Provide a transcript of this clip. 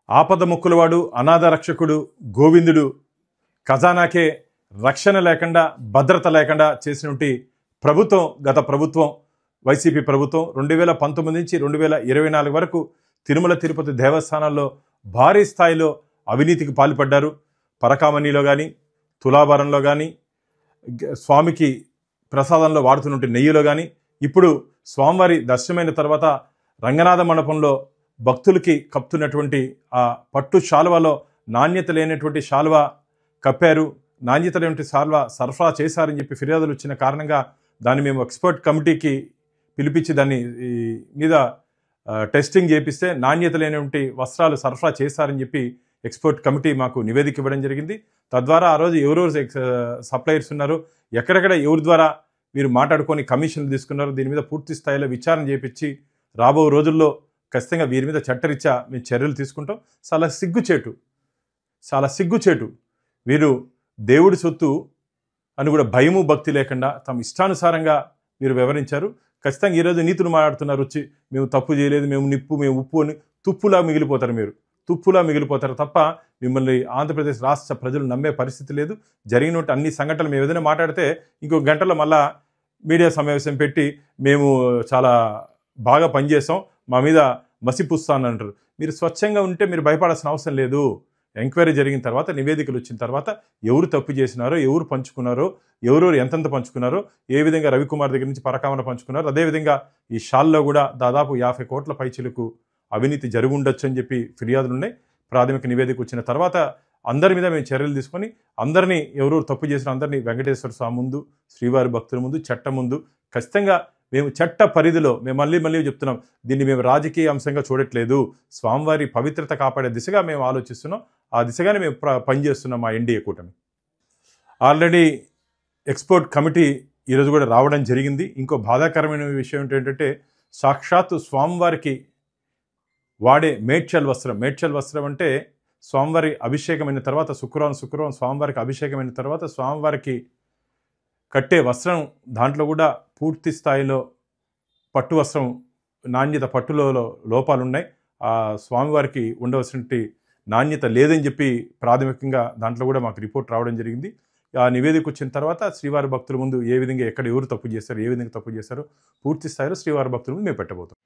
ఆపద ముక్కులవాడు, అనాథ రక్షకుడు, గోవిందుడు, ఖజానాకే రక్షణ లేకుండా, భద్రత లేకుండా చేసినటువంటి ప్రభుత్వం గత ప్రభుత్వం, వైసీపీ ప్రభుత్వం 2019 నుంచి 2024 వరకు తిరుమల తిరుపతి దేవస్థానాల్లో భారీ స్థాయిలో అవినీతికి పాల్పడ్డారు. పరకామణిలో కానీ, తులాభారంలో కానీ, స్వామికి ప్రసాదంలో వాడుతున్నటువంటి నెయ్యిలో కానీ, ఇప్పుడు స్వామివారి దర్శనమైన తర్వాత రంగనాథ మండపంలో భక్తులకి కప్పుతున్నటువంటి ఆ పట్టు శాలువలో నాణ్యత లేనటువంటి శాలువ కప్పారు, నాణ్యత లేనటువంటి శాలువ సరఫరా చేశారని చెప్పి ఫిర్యాదులు వచ్చిన కారణంగా దాన్ని మేము ఎక్స్పర్ట్ కమిటీకి పిలిపించి దాన్ని మీద టెస్టింగ్ చేపిస్తే నాణ్యత లేనటువంటి వస్త్రాలు సరఫరా చేశారని చెప్పి ఎక్స్పర్ట్ కమిటీ మాకు నివేదిక ఇవ్వడం జరిగింది. తద్వారా ఆ రోజు ఎవరెవరు సప్లయర్స్ ఉన్నారు, ఎక్కడెక్కడ ఎవరి ద్వారా మీరు మాట్లాడుకొని కమిషన్లు తీసుకున్నారు, దీని మీద పూర్తి స్థాయిలో విచారణ చేపించి రాబో రోజుల్లో ఖచ్చితంగా వీరి మీద చట్టరీత్యా మేము చర్యలు తీసుకుంటాం. చాలా సిగ్గుచేటు వీరు దేవుడి సొత్తు అని కూడా భయము భక్తి లేకుండా తమ ఇష్టానుసారంగా వీరు వివరించారు. ఖచ్చితంగా ఈరోజు నీతులు మాట్లాడుతున్నారు, వచ్చి మేము తప్పు చేయలేదు, మేము నిప్పు, మేము ఉప్పు అని తుప్పులా మిగిలిపోతారు. మీరు తుప్పులా మిగిలిపోతారు తప్ప మిమ్మల్ని ఆంధ్రప్రదేశ్ రాష్ట్ర ప్రజలు నమ్మే పరిస్థితి లేదు. జరిగినట్టు అన్ని సంఘటనలు మేము ఏదైనా మాట్లాడితే ఇంకో గంటలో మళ్ళా మీడియా సమావేశం పెట్టి మేము చాలా బాగా పనిచేసాం, మా మీద మసిపుస్తాను అంటారు. మీరు స్వచ్ఛంగా ఉంటే మీరు భయపడాల్సిన అవసరం లేదు. ఎంక్వైరీ జరిగిన తర్వాత, నివేదికలు వచ్చిన తర్వాత ఎవరు తప్పు చేసినారో, ఎవరు పంచుకున్నారో, ఎవరెవరు ఎంతెంత పంచుకున్నారో, ఏ విధంగా రవికుమార్ దగ్గర నుంచి పరకామణ పంచుకున్నారో, అదేవిధంగా ఈ షాల్లో కూడా దాదాపు 50 కోట్ల పైచిలకు అవినీతి జరిగి ఉండొచ్చు అని చెప్పి ఫిర్యాదులు ఉన్నాయి. ప్రాథమిక నివేదిక వచ్చిన తర్వాత అందరి మీద మేము చర్యలు తీసుకొని అందరినీ ఎవరెవరు తప్పు చేసిన అందరినీ వెంకటేశ్వర స్వామి ముందు, శ్రీవారి భక్తుల ముందు, చట్టం ముందు ఖచ్చితంగా మేము చట్ట పరిధిలో మేము మళ్ళీ చెప్తున్నాం, దీన్ని మేము రాజకీయ అంశంగా చూడట్లేదు. స్వామివారి పవిత్రత కాపాడే దిశగా మేము ఆలోచిస్తున్నాం. ఆ దిశగానే మేము పనిచేస్తున్నాం మా ఎన్డీఏ కూటమి. ఆల్రెడీ ఎక్స్పర్ట్ కమిటీ ఈరోజు కూడా రావడం జరిగింది. ఇంకో బాధాకరమైన విషయం ఏంటంటే సాక్షాత్తు స్వామివారికి వాడే మేడ్చల్ వస్త్రం అంటే స్వామివారి అభిషేకమైన తర్వాత శుక్రవారం స్వామివారికి అభిషేకమైన తర్వాత స్వామివారికి కట్టే వస్త్రం, దాంట్లో కూడా పూర్తి స్థాయిలో పట్టు వస్త్రం నాణ్యత, పట్టులో లోపాలు ఉన్నాయి. ఆ స్వామివారికి ఉండవలసిన నాణ్యత లేదని చెప్పి ప్రాథమికంగా దాంట్లో కూడా మాకు రిపోర్ట్ రావడం జరిగింది. ఆ నివేదిక వచ్చిన తర్వాత శ్రీవారి భక్తుల ముందు ఏ విధంగా ఎవరు తప్పు చేశారు, ఏ విధంగా తప్పు చేశారో పూర్తి స్థాయిలో శ్రీవారి భక్తుల ముందు మేము పెట్టబోతాం.